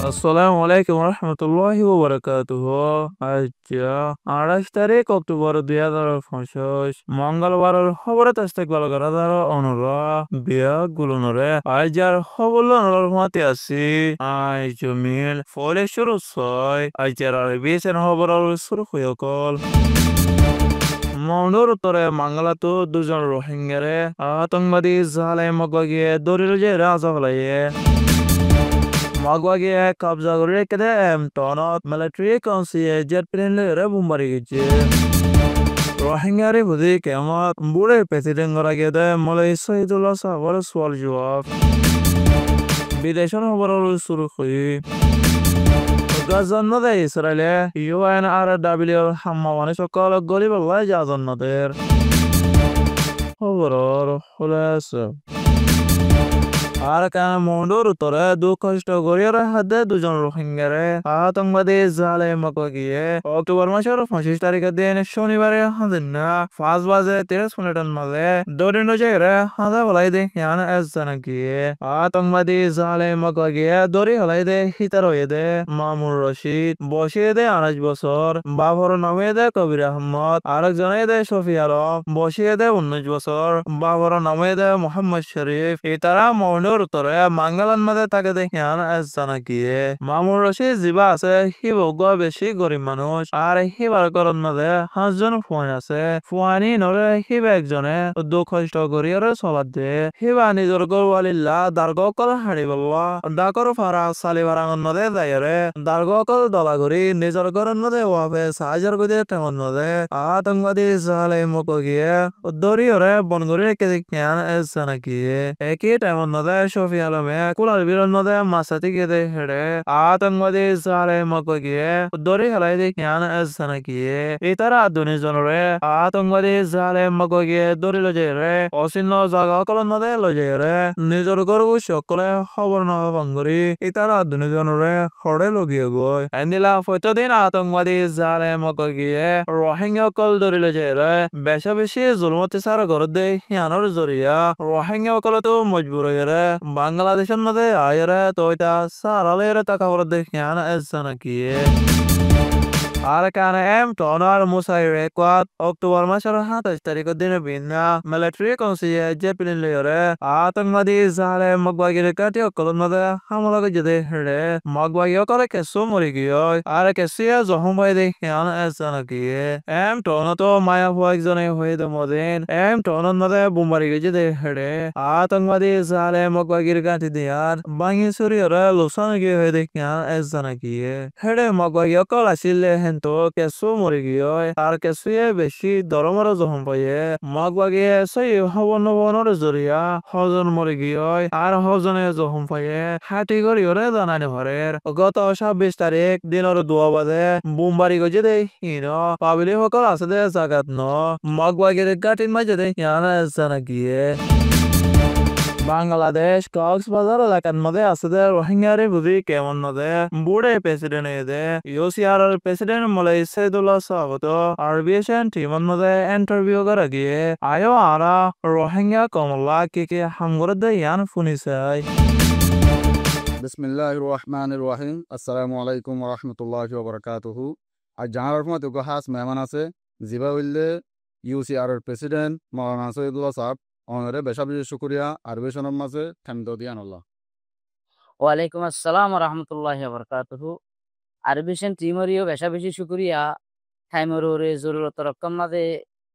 আসসালামু আলাইকুম রহমতুল্লাহি ওয়া বারাকাতুহু। আজ 28 অক্টোবর 2025 মঙ্গলবারের খবরে তেস্তেকবাল করার অনুরাগ বিয়া গুলনরে আইজার খবর মাতি আছি আজ মিল ফলে শুরু ছয় আইজার আরবিসের খবর শুরু হইকল মৌনুর উত্তরে মাঙ্গলাতো দুজন রোহিঙ্গারে আতঙ্কবাদী জালে মগিয়ে দরিল যে রাজা হলাইয়ে Magwagi kabza gore kede tonot military council jet plane le bumbari giche. Rohingya re budi kemat bude president gora gede molay Saidullah sabar swal jawab. Bideshon hobarol suru khui. Gazan nade Israel UNRW hammawani sokol goli balla jazan nader. Hobarol khulasa. আর কেন মন্ডর উত্তরে দু কষ্ট গড়িয়ে হাতে দুজন রোহিঙ্গারে আতঙ্কবাদী জালে মকো গিয়ে October মাসের 25 তারিখের দিন শনিবারে হাজির না 5 বাজে 30 মিনিটের মাঝে দরিদ্র জায়গায় হাজা হলাই দে ইয়ান এস জানা গিয়ে আতঙ্কবাদী জালে মকো গিয়ে দড়ি হলাই দে হিতার হয়ে দে মামুর রশিদ বসিয়ে দে 28 বছর বাবর নামে দে কবির আহমদ আরেকজনে দে শফি আলম বসিয়ে দে 19 বছর বাবর নামে দে মোহাম্মদ শরীফ এতারা মন্ডর উত্তরে মাঙ্গালান মাঝে তাকে দেখিয়ান এস জানা গিয়ে মামুর রশিদ জিবা আছে হি বগ্য বেশি গরিব মানুষ আর হিবার করন মাঝে 5 জন ফুয়ান আছে ফুয়ানি নরে হিবা একজনে দুঃখ কষ্ট করিয়ারে চলাত দে হিবা নিজর গরওয়ালিল্লা দার্গ কল হাড়ি বললা ডাকর ফারা সালিবারাঙ্গন মাঝে যাইরে দার্গ কল দলা করি নিজর গরন মাঝে ওয়াবে সাহায্য গদিয়ে টেমন মাঝে আতঙ্কবাদী জালে মুখ গিয়ে দরিয়রে বনগরি রেখে দেখিয়ান এস জানা গিয়ে একই টেমন মাঝে শফি আলমে কুলার বিরন মাঝে মাসাতি গেদে হেড়ে আতঙ্কবাদী জালে মুখ গিয়ে দরি হেলাই দেখিয়ান এস জানা গিয়ে ইতারা দুনিজনরে আতঙ্কবাদী জালে মুখ গিয়ে দরি লজেরে অচিহ্ন জাগা কলন মাঝে লজেরে নিজর গরু সকলে খবর না ভাঙ্গরি ইতারা দুনিজনরে খড়ে লগিয়ে গই এন্দিলা ফৈতদিন আতঙ্কবাদী জালে মুখ গিয়ে রোহিঙ্গা কল দরি লজেরে বেশা বেশি জুলমতি সার গরদ দে হিয়ানোর জরিয়া রোহিঙ্গা কলতো মজবুর হইরে বাংলাদেশের মধ্যে আয়রে তোইতা সারালের টাকা গরদ দে হিয়ান এস জানা গিয়ে আর কানে টনার মুসাইরে কোয়াত অক্টোবর মাসের 27 তারিখের দিনে বিনা মিলিটারি কাউন্সিল যে প্লেন লয়রে আতঙ্কবাদী জালে মগবাগির কাটি অকলন মাদে হামলা গজে হেড়ে মগবাগি অকলে কেসো মরি গিয়ে আর কেসিয়া জহম ভাই দে হিয়ান এস জানা গিয়ে টনতো মায়া ভুয়া একজনে হয়ে দে মদিন টনন মাদে বুম্বারি গজে দে হেড়ে আতঙ্কবাদী জালে মগবাগির কাটি দিয়ার বাঙি সুরিয়রে লোসান গিয়ে হয়ে দে হিয়ান এস জানা গিয়ে হেড়ে মগবাগি অকল আসিলে হেনতো কেসো মরি গিয়ে আর কেসুয়ে বেশি দরমর জহম পাইয়ে মগবাগিয়ে সেই হবনর জরিয়া হজন মরি গিয়ে আর হজনে জহম পাইয়ে হাতি গড়িয়রে জানানি ভরের গত 26 তারিখ দিনের 2 বাজে বুমবারি গজে দে হিন পাবলি সকল আছে দে জাগাত ন মগবাগির গাটিন মাঝে দে ইয়ান জানা গিয়ে বাংলাদেশ কক্সবাজার এলাকার মধ্যে আছে রোহিঙ্গারে বুঝি কেমন নদে বুড়ে প্রেসিডেন্ট এদে ইউসিআর প্রেসিডেন্ট মলাই সাইদুল্লাহ স্বাগত আরবিএশন টিমন মধ্যে ইন্টারভিউ করা গিয়ে আয়ো আরা রোহিঙ্গা কমলা কে হামগর দে ইয়ান ফুনিসাই বিসমিল্লাহির রহমানির রহিম আসসালামু আলাইকুম ওয়া রাহমাতুল্লাহি ওয়া বারাকাতুহু আজ জানার রহমত খাস মেহমান আছে জিবা উল্লে ইউসিআর প্রেসিডেন্ট মাওলানা সাইদুল্লাহ সাহেব অনরে বেশা বেশি শুকরিয়া আরবিশনের মাঝে ঠান্ড দিয়ান আল্লাহ ওয়ালাইকুম আসসালাম রহমতুল্লাহ বরকাতুহু আরবিশন টিমরিও বেশা বেশি শুক্রিয়া টাইমরে জরুরত রকম মাঝে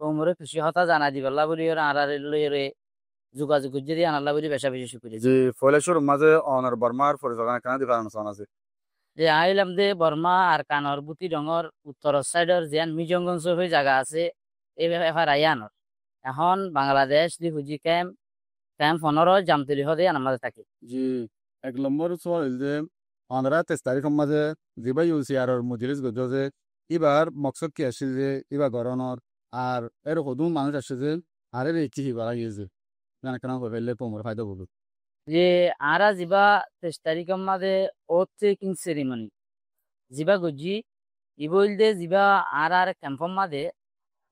তোমরে খুশি হতা জানা দিবাল্লা বলি আনারে যোগাযোগ যদি আনাল্লা বলি বেশা বেশি শুক্রিয়া জি ফলেশ্বর মাঝে অনর বর্মার পরিচালনা কানা দিবার আছে যে আইলাম দে বর্মা আর কানর বুতি ডঙর উত্তর সাইডর যেন মিজঙ্গঞ্জ হয়ে জায়গা আছে এই ব্যাপার আয়ানর এখন বাংলাদেশ দি হুজি ক্যাম্প 15 জামতলি হদে আমাদের থাকে জি 1 নম্বর সওয়াল যে অনরা 23 তারিখ মাঝে জিবা ইউসিআর মজলিস গজো যে এবার মকসদ কি আসছে যে এবার গরনর আর এর কদুম মানুষ আসছে যে আরে কি হিবার গিয়েছে জানা কেন হইলে তোমরা ফায়দা বলু যে আরা জিবা 23 তারিখের মাঝে ওথ চেকিং সেরিমনি জিবা গজি ইবইল দে জিবা আর ক্যাম্পর মাঝে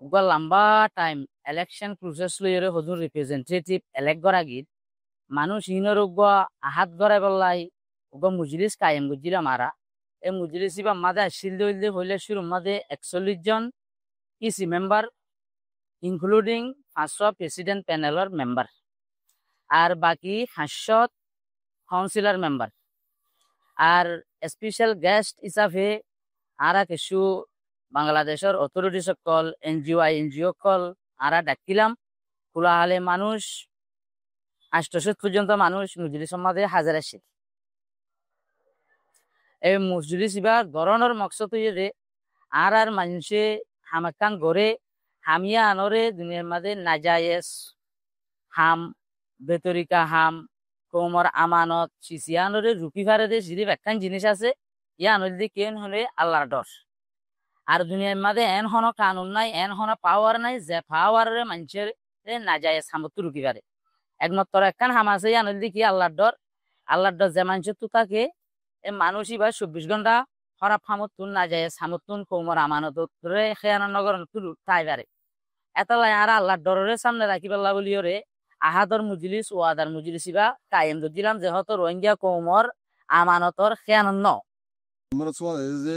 উগা লম্বা টাইম ইলেকশন প্রসেস লইরে হজুর রিপ্রেজেন্টেটিভ এলেক্ট করা গিত মানুষ ইনর উগা আহাত গড়াই বললাই ওগো মুজলিস কায়েম গুজিলাম আরা এ মুজলিস ইবা মাদে আসিল দইলে হইলে শুরু মাদে 41 জন ইসি মেম্বার ইনক্লুডিং 500 প্রেসিডেন্ট প্যানেলের মেম্বার আর বাকি 500 কাউন্সিলর মেম্বার আর স্পেশাল গেস্ট হিসাবে আরা কিছু বাংলাদেশের অথরিটি সকল এনজিও কল আরা ডাকিলাম খোলা হালে মানুষ 800 পর্যন্ত মানুষ মজলিস মাঝে হাজার আসে এই মজলিস ইবা গরনের মকসদ হইয়ে আর মানুষে হামাকান গড়ে হামিয়া আনরে দুনিয়ার মাঝে নাজায়েজ হাম বেতরিকা হাম কোমর আমানত সিসিয়ানরে রুপি ফারে দে যদি একখান জিনিস আছে ইয়া নদী কেন হলে আল্লাহর ডর আর দুনিয়ার মাঝে এন হন কানুন নাই এন হন পাওয়ার নাই যে পাওয়ারে মানুষের নাজায়েজ হামত রুকি পারে একমাত্র একখান হাম আছে ইয়া নদী কি আল্লাহর ডর যে মানুষের তো তাকে এ মানুষই বা 24 ঘন্টা খারাপ হামতুন নাজায়েজ হামতুন কোমর আমানত রে খেয়ান নগর তুলু তাই পারে এতলাই আর আল্লাহর ডরের সামনে রাখি পাল্লা বলিওরে আহাদর মুজলিস ও আদার মুজলিস ইবা কায়েম দিলাম যে হত রোহিঙ্গা কৌমর আমানতর খেয়ান ন নম্বর সোয়াল যে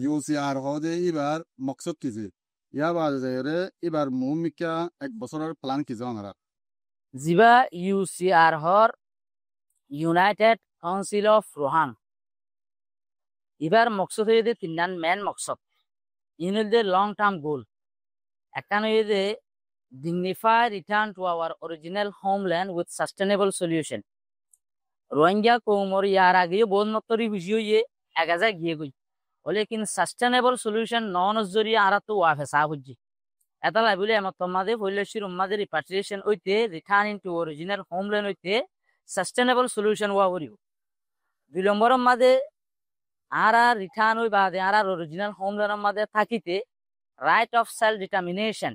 ইউসিআর হদে এবার মকসদ কি যে ইয়া বাজারে এবার মুমিকা 1 বছরের প্ল্যান কি জানারা জিবা ইউসিআর হর ইউনাইটেড কাউন্সিল অফ রোহাং এবার মকসদ হয়ে দে তিন main মকসদ unit they long term goal একখান হয়ে দে dignify return to our original homeland with sustainable solution Rohingya কৌমর ইয়ার আগে বোধ মতরি বুঝিয়ে ইয়ে এগাজা গিয়ে গই लेकिन sustainable solution নন জরিয়া আর তো ওয়াফে সাহুজি এটা লাই বলে আমার তোমাদের পলিসির উম্মাদের রিপাট্রিয়েশন হইতে রিটার্ন ইনটু অরিজিনাল হোমল্যান্ড হইতে সাস্টেনেবল সলিউশন ওয়া করিও 2 নম্বরের মাঝে আর রিটার্ন হই বাদে আর অরিজিনাল হোমল্যান্ডের মাঝে থাকিতে right of self determination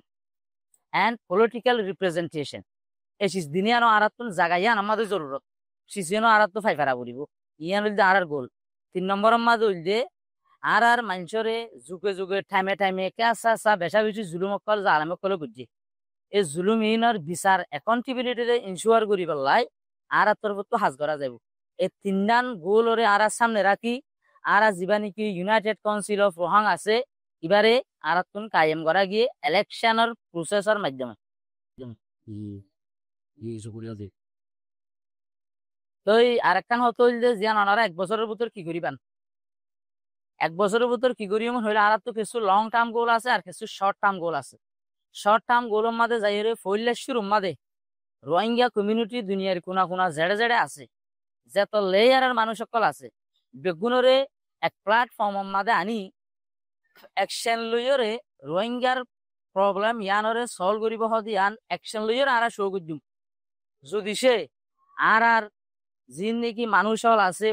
and political representation এসিস দিনিয়ানো আরাতুন জাগাইয়ান আমাদের জরুরত সিসিয়ানো আরাতু ফাইফারা করিব ইয়ান হইল আর গোল 3 নম্বরের মাঝে হইল আর মানুষরে যুগে যুগে টাইমে কাঁচা বেশা বেশি জুলুম অকল জালাম অকল বুঝি এই জুলুম ইনর বিচার অ্যাকাউন্টেবিলিটিতে ইনশিওর করি পেলাই আর তরফ তো হাজ করা যাব এই 3 গোলরে আর সামনে রাখি আর জীবানি কি ইউনাইটেড কাউন্সিল অফ রোহাং আছে এবারে আরাতুন কায়েম করা গিয়ে ইলেকশনের প্রসেসের মাধ্যমে তো আরেকখান হতো যে জিয়ান ওনারা 1 বছরের ভিতর কি করিবেন 1 বছরের ভিতর কি করি এমন হইলে আর তো কিছু লং টার্ম গোল আছে আর কিছু শর্ট টার্ম গোল আছে শর্ট টার্ম গোলের মাঝে যাই রে ফইলেশ্বর মাঝে রোহিঙ্গা কমিউনিটি দুনিয়ার কোনা কোনা জেড়ে আছে যত লেয়ারের মানুষ সকল আছে বেগুনরে এক প্ল্যাটফর্মের মাঝে আনি অ্যাকশন লইরে রোহিঙ্গার প্রবলেম ইয়ানরে সলভ করিব হদিয়ান অ্যাকশন লইরে আর শো করজুম যদি সে আর জিন নাকি মানুষ হল আছে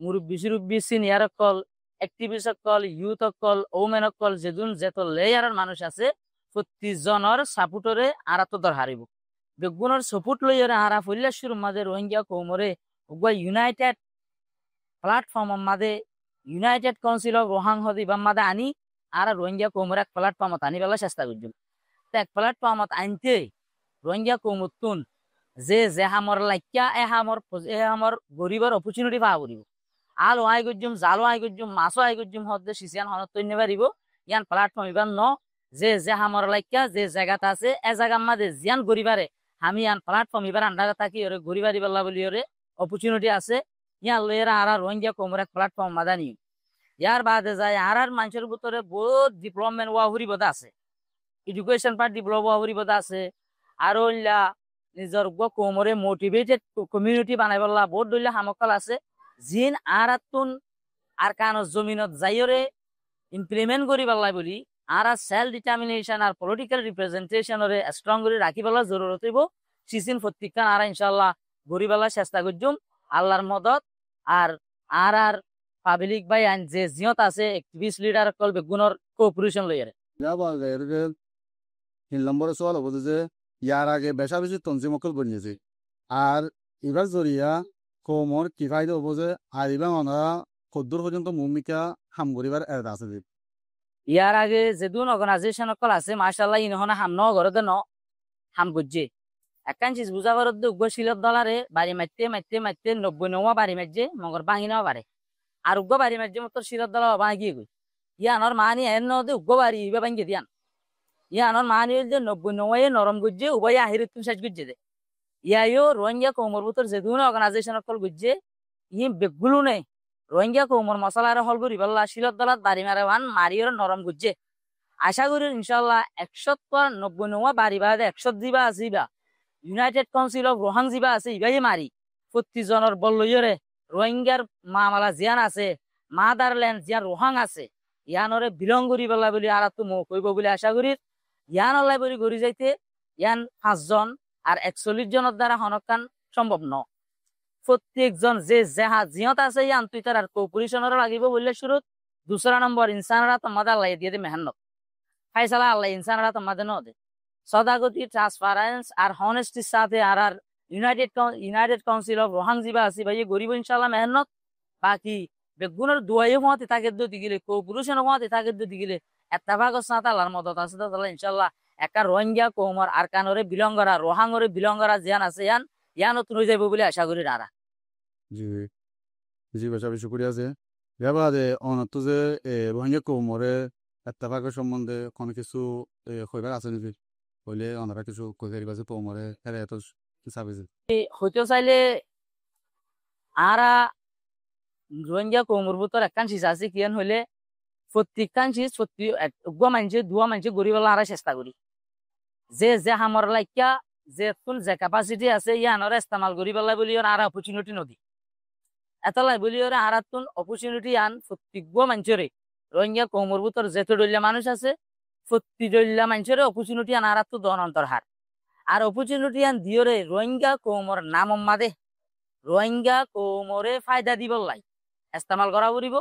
মুরব্বী সিনিয়র কল অ্যাক্টিভিস্ট কল ইউথ কল ওমেন কল যেদুন যেত লেয়ারের মানুষ আছে প্রতিজনের সাপোর্টরে আর তো দর হারিব বেগুনের সাপোর্ট লইরে আর ফইলেশ্বর মাঝে রোহিঙ্গা কৌমরে ইউনাইটেড প্ল্যাটফর্মের মাঝে ইউনাইটেড কাউন্সিল অফ রোহাং হদিবার মাঝে আনি আর রোহিঙ্গা কৌমর এক প্ল্যাটফর্মত আনি পেলার চেষ্টা করছিল তো এক প্ল্যাটফর্মত আনতে রোহিঙ্গা কৌমতুন যে হামর লাইকা এ হামর গরিবের অপরচুনিটি পাওয়া করিব আলো আই গজ্জুম জালো আই গজ্জুম মাছও আই গজ্জুম হদে সিসিয়ান হনত তৈরি পারিব ইয়ান প্ল্যাটফর্ম ইবান ন যে হামর লাইকা যে জায়গাটা আছে এ জায়গার মাঝে জিয়ান গরিবারে আমি ইয়ান প্ল্যাটফর্ম ইবার আন্ডারে থাকি ওরে গরিবারি বেলা বলি ওরে অপরচুনিটি আছে ইয়ান লইরা আর রোহিঙ্গা কৌমর এক প্ল্যাটফর্ম মাদানি ইয়ার বাদে যায় আর মানুষের ভিতরে বহুত ডেভেলপমেন্ট ওয়া হরিবদ আছে এডুকেশন পার্ট ডেভেলপ ওয়া হরিবদ আছে আর নিজের কৌমরে মোটিভেটেড কমিউনিটি বানাই পেলা বহুত দলীয় সামকাল আছে জিন আর তুন আর কান জমিনত যাইরে ইমপ্লিমেন্ট করি পেলাই বলি আর সেলফ ডিটারমিনেশন আর পলিটিক্যাল রিপ্রেজেন্টেশনরে স্ট্রং করে রাখি পেলা জরুরত হইব সিসিন প্রত্যেকখান আর ইনশাল্লাহ গড়ি পেলা চেষ্টা করছুম আল্লাহর মদত আর আর পাবলিক বাই আইন যে জিয়ত আছে অ্যাক্টিভিস্ট লিডার কল বেগুনের কোঅপারেশন লইরে যা 3 নম্বরের সওয়াল হবো যে ইয়ার আগে বেশা বেশি তনজিমকল বনিয়েছে আর এবার জরিয়া কৌমর কি ফায়দা হবো যে আর এবার ওনারা কদ্দুর পর্যন্ত ভূমিকা হাম করিবার এর আছে যে ইয়ার আগে যেদুন অর্গানাইজেশন কল আছে মাশাআল্লাহ ইনহনা হাম ন ঘরতে ন হাম গজ্জে একখান চিজ বুঝা পারত উগ্র শিলত দলারে বাড়ি মারতে মারতে মারতে 90 বাড়ি মারছে মগর ভাঙি নেওয়া পারে আর উগ্র বাড়ি মারছে মতো শিলত দলা ভাঙিয়ে গই ইয়ানোর মানি এন নদে উগ্র বাড়ি ইবা ভাঙিয়ে দিয়ান ইয়ানোর মানি যে 90 নরম গুজে উভয় আহিরে তুমি শেষ গুজে দে ইয়াইও রোহিঙ্গা কৌমর ভিতর যে দুনো অর্গানাইজেশন কল গুজে ই বেগুলো নেই রোহিঙ্গা কৌমর মশলার হল করি বললা শিলত দলাত বাড়ি মারে ভান মারিওর নরম গুজে আশা করি ইনশাল্লাহ 190 বাড়ি বাদে 100 দিবা আসিবা ইউনাইটেড কাউন্সিল অফ রোহাং জিবা আছে ইবাই মারি প্রতিজনের বললইরে রোহিঙ্গার মামালা জিয়ান আছে মাদারল্যান্ড জিয়ান রোহাং আছে ইয়ানরে বিলং করি বলা বলি আর তো মো কইব বলে আশা করি ইয়ান অলাই বলি গড়ি যাইতে ইয়ান 5 জন আর 41 জনের দ্বারা হনকান সম্ভব ন প্রত্যেকজন যে যাহা জিয়ত আছে ইয়ান তুই তার কোঅপারেশনের লাগিব বললে শুরু দুসরা নম্বর ইনসানরা তোমাদের আল্লাহ দিয়ে দে মেহনত ফাইসালা আল্লাহ ইনসানরা তোমাদের ন দে সদাগতি ট্রান্সপারেন্স আর হনেস্টির সাথে আর ইউনাইটেড কাউন্সিল অফ রোহাং জিবা আছে ভাই গরিব ইনশাল্লাহ মেহনত বাকি বেগুনের দুয়াইও হতে থাকে দুটি গেলে কোঅপারেশন হতে থাকে দুটি গেলে এত্তাফাক সাথে আল্লাহর মদত আছে তাহলে ইনশাল্লাহ একা রোহিঙ্গা কৌমর আর কানরে বিলঙ্গরা রোহাংরে বিলঙ্গরা জিয়ান আছে ইয়ান নতুন হয়ে যাবো বলে আশা করি আরা জি জি বেশা বেশি করি আছে ব্যাপারে অনত যে রোহিঙ্গা কৌমরে এত্তাফাকের সম্বন্ধে কোনো কিছু কইবার আছে নাকি হইলে ওনারা কিছু কইতে পারছে কৌমরে হেরে এত সাবিছে হইতে চাইলে আরা রোহিঙ্গা কৌমর ভিতর একখান চিজ আছে কিয়ান হইলে প্রত্যেকখান চিজ প্রতি উগ্র মানছে দুয়া মানছে গরিবেলা আরা চেষ্টা করি যে হামর লাইকা যে কোন যে ক্যাপাসিটি আছে ইয়ানরে ইস্তেমাল করি পেলাই বলি আর অপরচুনিটি নদী এতলাই বলি ওরা আর অপরচুনিটি আন প্রত্যেক মানুষরে রোহিঙ্গা কৌমর ভিতর যেত ডলিয়া মানুষ আছে প্রতি ডলিয়া মানুষরে অপরচুনিটি আন আর তো দন অন্তর হার আর অপরচুনিটি আন দিওরে রোহিঙ্গা কৌমর নাম মাদে রোহিঙ্গা কৌমরে ফায়দা দিব লাই ইস্তেমাল করা করিব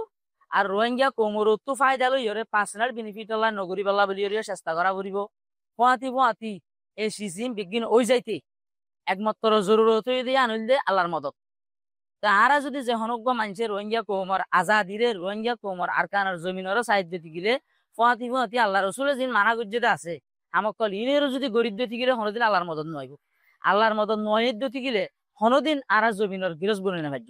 আর রোহিঙ্গা কৌমর তো ফায়দা লই ওরে পার্সোনাল বেনিফিট লাই নগরী পেলা বলি চেষ্টা করা করিব পোয়াতি এই সিজিম বিজ্ঞান ওই যাইতে একমাত্র জরুরত হয়ে দিয়ে আনল দে আল্লাহর মদত তা আরা যদি যে হনজ্ঞ মানুষের রোহিঙ্গা কৌমর আজাদিরে রোহিঙ্গা কৌমর আর কানার জমিনেরও সাইড দিতে গেলে পোয়াতি আল্লাহ রসুলের যিনি মানা গজ্জেতে আছে আমাক কল ইনেরও যদি গরিব দিতে গেলে হনদিন আল্লাহর মদত নয় আল্লাহর মদত নয় দিতে গেলে হনদিন আরা জমিনের গিরস বনে না ভাজ্য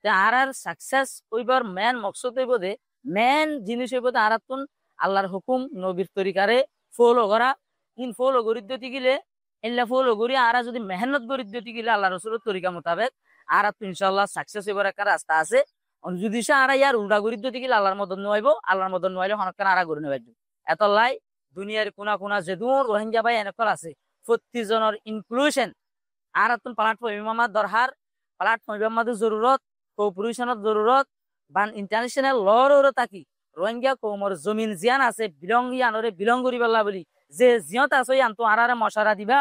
তা আর সাকসেস ওইবার মেন মকসদ হইব দে মেন জিনিস হইব দে আরাতুন আল্লাহর হুকুম নবীর তরিকারে ফলো করা ফলো গরিব দিতে গেলে এল্লা ফলো করি আরা যদি মেহনত গরিব দিতে গেলে আল্লাহ রসুলের তরিকা মোতাবেক আর তো ইনশাল্লাহ সাকসেস হইবার একটা রাস্তা আছে যদি সে আর ইয়ার উল্টা গরিব দিতে গেলে আল্লাহর মদত নইব আল্লাহর মদত নইলে হনকান আরা গড়ি নেবার এত লাই দুনিয়ার কোনা যে দূর রোহিঙ্গা ভাই এনেকল আছে প্রত্যেকজনের ইনক্লুশন আর তুন প্ল্যাটফর্ম ইমামার দরকার প্ল্যাটফর্ম ইমামাদের জরুরত কোঅপারেশনের জরুরত বা ইন্টারন্যাশনাল লর থাকি রোহিঙ্গা কৌমর জমিন জিয়ান আছে বিলঙ্গিয়ানরে বিলং করি পাল্লা বলি যে জিয়ত আছে আনতো আরারে মশারা দিবা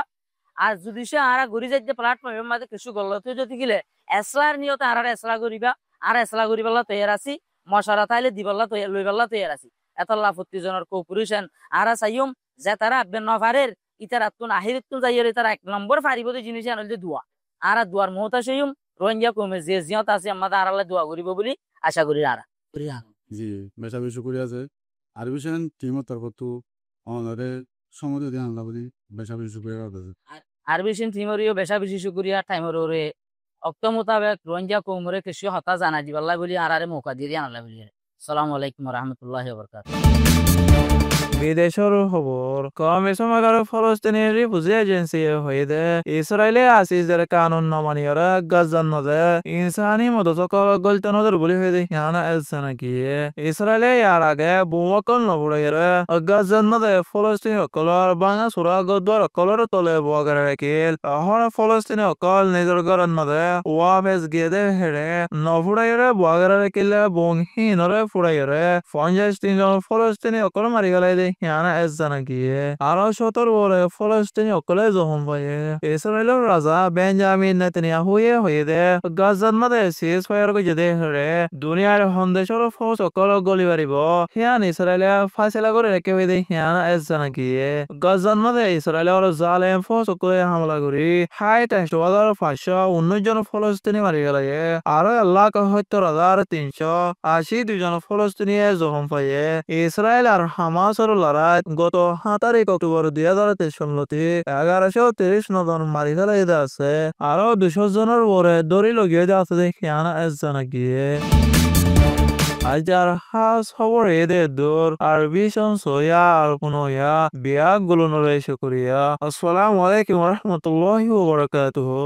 আর যদি সে আরা ঘুরি যাইতে প্ল্যাটফর্ম ইমামাদের কিছু গল্লতে যদি গেলে এসলার নিয়তে আরারে এসলা করিবা আর এসলা করি পাল্লা তৈয়ার আছি মশারা তাইলে দিবাল্লা লই পাল্লা তৈয়ার আছি এতল্লা প্রত্যেকজনের কোঅপারেশন আরা চাইম যে তারা আব্বেন নফারের ইতার আত্মন আহিরিত্তুন যাইরে তারা 1 নম্বর ফারিবতে জিনিস আনলে দোয়া আরা দুয়ার মহতা সেইম রোহিঙ্গা কমে যে জিয়ত আছে আমাদের আরালে দোয়া করিব বলি আশা করি আরা জি বেশা বেশি করি আছে আর বিষয় টিমত তরফ তো অনরে সময় দিয়ে আনলা বলি বেশা বেশি করে আছে আর বেশি টিমরিও বেশা বেশি শুকরিয়া টাইমর ওরে অক্ত মোতাবেক রোহিঙ্গা কৌমরে কিছু হতা জানা দিবাল্লাহ বলি আরারে মৌকা দিয়ে আনাল্লাহ বলি আসসালামু আলাইকুম ওয়া রাহমাতুল্লাহি ওয়া বারাকাতুহু বিদেশের খবর কমিশনার ফলস্তিনি রিফিউজি এজেন্সি হইদে ইসরায়েলে আসিজের কানুন নমানিয়রা গাজান নদে ইনসানি মদতকল গলতনদের বলি হইদে হিয়ানা এলসানা কি ইসরায়েলে ইয়ার আগে বুমকল নবুড়াইরে গাজান নদে ফলস্তিনি অকলর বাঙা সুরা গদ্বার অকলর তলে বগারে রাখিল হর ফলস্তিনি অকল নিজের গরন নদে ওয়াবেজ গেদে হেরে নবুড়াইরে বগারে রাখিলে বংহীনরে ফুড়াইরে 53 জন ফলস্তিনি অকল মারি গেলাই দে হিয়ানা এলসানা কি আরো 17 বলে ফলস্তিনি অকলে জহম পায়ে ইসরায়েলের রাজা বেঞ্জামিন নেতানিয়াহু হইদে গাজান নদে সিজ ফায়ার কই যেতে হেরে দুনিয়ার হন্দেশর ফৌজ অকল গলি পারিব হিয়ান ইসরায়েলে ফাইসলা করে রেখে হইদে হিয়ানা এলসানা কি গাজান নদে ইসরায়েলের জালেম ফৌজ অকলে হামলা করি 27,519 জন ফলস্তিনি মারি গেল আরো 1,70,382 জন ফলস্তিনি জখম পায়ে ইসরায়েল আর হামাসের লড়াই গত 7 অক্টোবর 2023 1130 জন মারি ফেলাই আছে আরো 200 জনের পরে দড়ি লগিয়ে আছে যে খেয়ানা জানা গিয়ে আজার হাস খবর এদের দূর আর ভীষণ সইয়া আর কোনো ইয়া বিয়া গুলো নরেশ করিয়া আসসালামু আলাইকুম রহমতুল্লাহি ওয়া বারাকাতুহু